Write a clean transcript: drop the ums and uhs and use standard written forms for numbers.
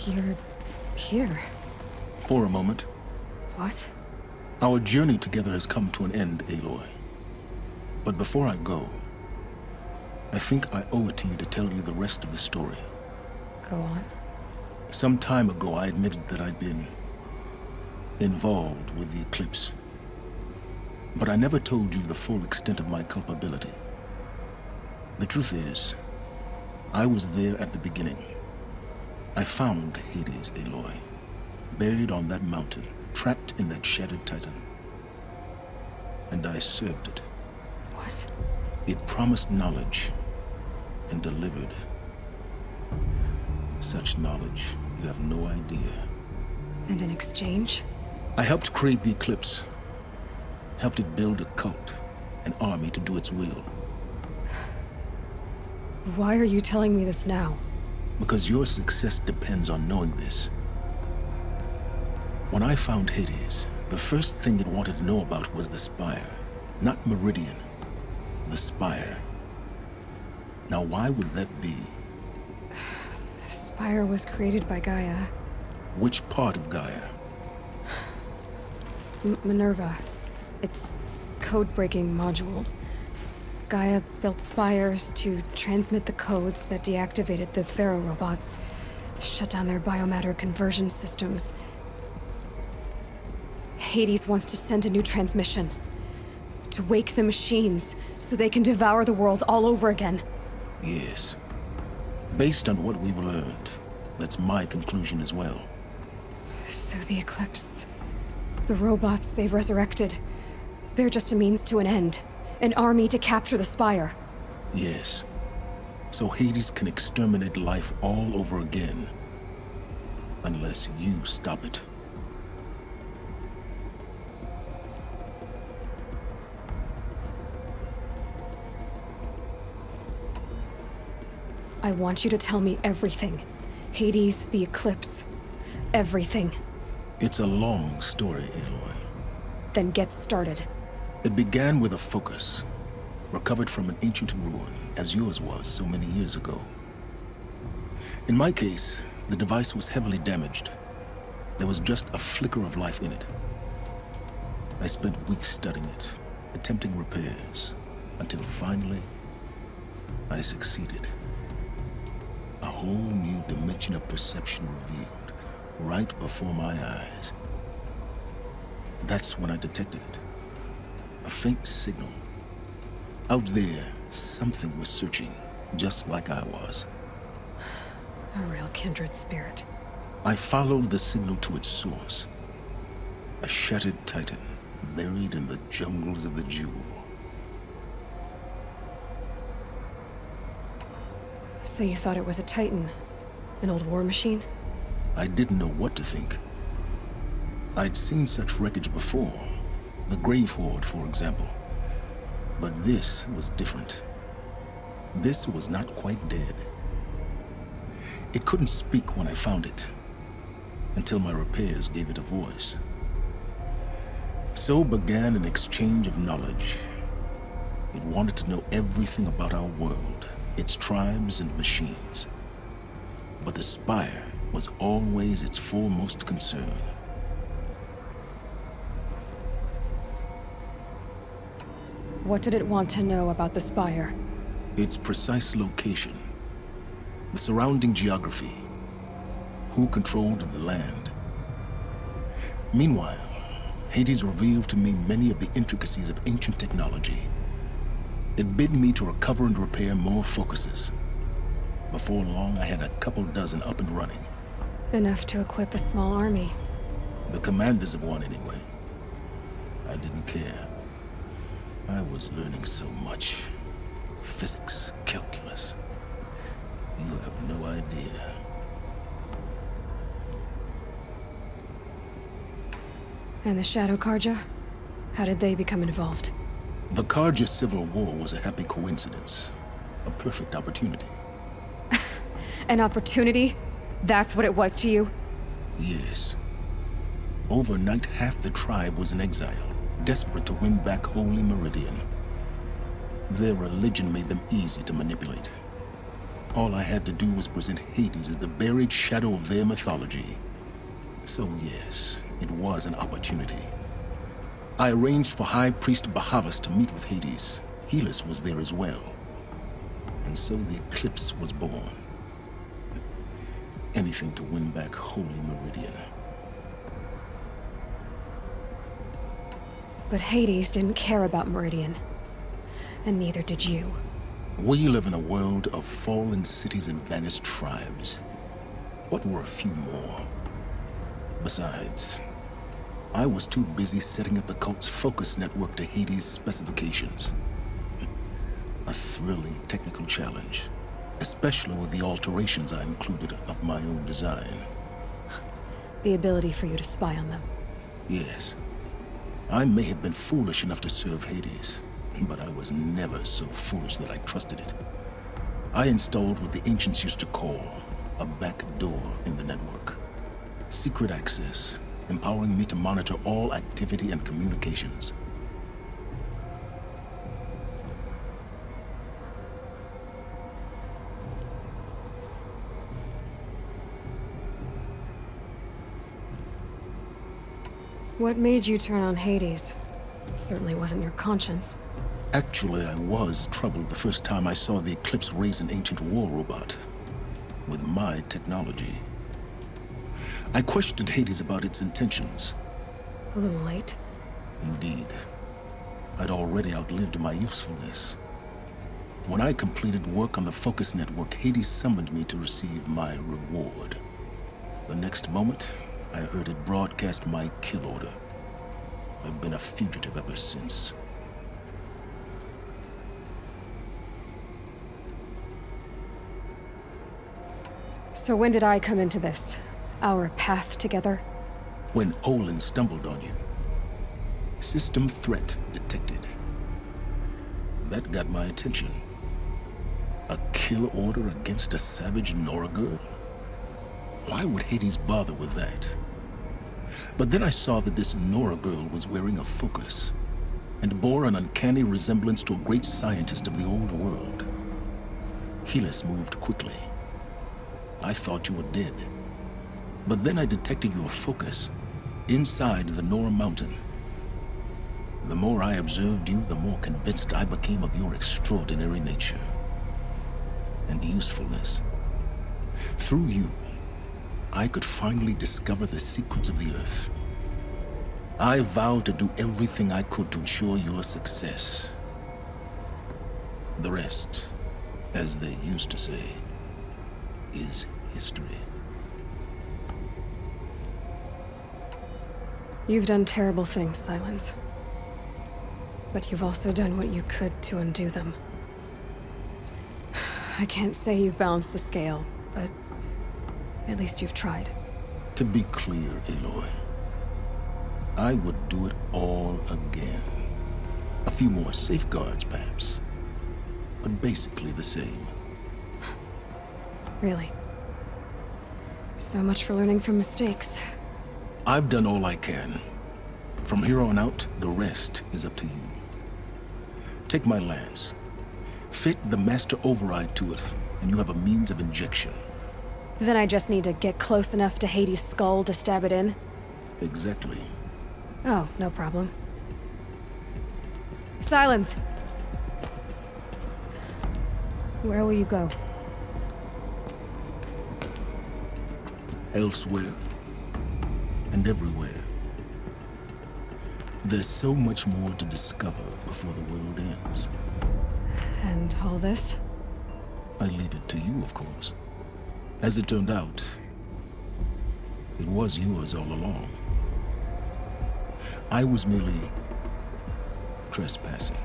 You're here. For a moment. What? Our journey together has come to an end, Aloy. But before I go, I think I owe it to you to tell you the rest of the story. Go on. Some time ago, I admitted that I'd been involved with the Eclipse. But I never told you the full extent of my culpability. The truth is, I was there at the beginning. I found Hades, Aloy, buried on that mountain, trapped in that shattered titan. And I served it. What? It promised knowledge and delivered. Such knowledge, you have no idea. And in exchange? I helped create the Eclipse. Helped it build a cult, an army to do its will. Why are you telling me this now? Because your success depends on knowing this. When I found Hades, the first thing it wanted to know about was the Spire. Not Meridian. The Spire. Now why would that be? The Spire was created by Gaia. Which part of Gaia? Minerva. Its code-breaking module. Gaia built spires to transmit the codes that deactivated the Pharaoh robots, shut down their biomatter conversion systems. Hades wants to send a new transmission. To wake the machines, so they can devour the world all over again. Yes. Based on what we've learned, that's my conclusion as well. So the Eclipse... the robots they've resurrected... they're just a means to an end. An army to capture the Spire. Yes. So Hades can exterminate life all over again. Unless you stop it. I want you to tell me everything. Hades, the Eclipse. Everything. It's a long story, Aloy. Then get started. It began with a focus, recovered from an ancient ruin, as yours was so many years ago. In my case, the device was heavily damaged. There was just a flicker of life in it. I spent weeks studying it, attempting repairs, until finally, I succeeded. A whole new dimension of perception revealed, right before my eyes. That's when I detected it. A faint signal. Out there, something was searching, just like I was. A real kindred spirit. I followed the signal to its source. A shattered titan, buried in the jungles of the Jewel. So you thought it was a titan? An old war machine? I didn't know what to think. I'd seen such wreckage before. The Grave Horde, for example. But this was different. This was not quite dead. It couldn't speak when I found it, until my repairs gave it a voice. So began an exchange of knowledge. It wanted to know everything about our world, its tribes and machines. But the Spire was always its foremost concern. What did it want to know about the Spire? Its precise location, the surrounding geography, who controlled the land. Meanwhile, Hades revealed to me many of the intricacies of ancient technology. It bid me to recover and repair more focuses. Before long, I had a couple dozen up and running. Enough to equip a small army. The commanders of one, anyway. I didn't care. I was learning so much. Physics, calculus. You have no idea. And the Shadow Karja? How did they become involved? The Karja Civil War was a happy coincidence. A perfect opportunity. An opportunity? That's what it was to you? Yes. Overnight, half the tribe was in exile, desperate to win back Holy Meridian. Their religion made them easy to manipulate. All I had to do was present Hades as the buried shadow of their mythology. So yes, it was an opportunity. I arranged for High Priest Bahavas to meet with Hades. Helis was there as well. And so the Eclipse was born. Anything to win back Holy Meridian. But Hades didn't care about Meridian. And neither did you. We live in a world of fallen cities and vanished tribes. What were a few more? Besides, I was too busy setting up the cult's focus network to Hades' specifications. A thrilling technical challenge, especially with the alterations I included of my own design. The ability for you to spy on them. Yes. I may have been foolish enough to serve Hades, but I was never so foolish that I trusted it. I installed what the ancients used to call a back door in the network. Secret access, empowering me to monitor all activity and communications. What made you turn on Hades? It certainly wasn't your conscience. Actually, I was troubled the first time I saw the Eclipse raise an ancient war robot. With my technology. I questioned Hades about its intentions. A little late. Indeed. I'd already outlived my usefulness. When I completed work on the Focus Network, Hades summoned me to receive my reward. The next moment, I heard it broadcast my kill order. I've been a fugitive ever since. So when did I come into this? Our path together? When Olin stumbled on you. System threat detected. That got my attention. A kill order against a savage Nora girl? Why would Hades bother with that? But then I saw that this Nora girl was wearing a focus, and bore an uncanny resemblance to a great scientist of the old world. Helis moved quickly. I thought you were dead. But then I detected your focus inside the Nora mountain. The more I observed you, the more convinced I became of your extraordinary nature and usefulness. Through you, I could finally discover the secrets of the Earth. I vowed to do everything I could to ensure your success. The rest, as they used to say, is history. You've done terrible things, Sylens. But you've also done what you could to undo them. I can't say you've balanced the scale, but at least you've tried. To be clear, Aloy, I would do it all again. A few more safeguards, perhaps, but basically the same. Really? So much for learning from mistakes. I've done all I can. From here on out, the rest is up to you. Take my lance. Fit the master override to it, and you have a means of injection. Then I just need to get close enough to Hades' skull to stab it in? Exactly. Oh, no problem. Sylens! Where will you go? Elsewhere. And everywhere. There's so much more to discover before the world ends. And all this? I leave it to you, of course. As it turned out, it was yours all along. I was merely trespassing.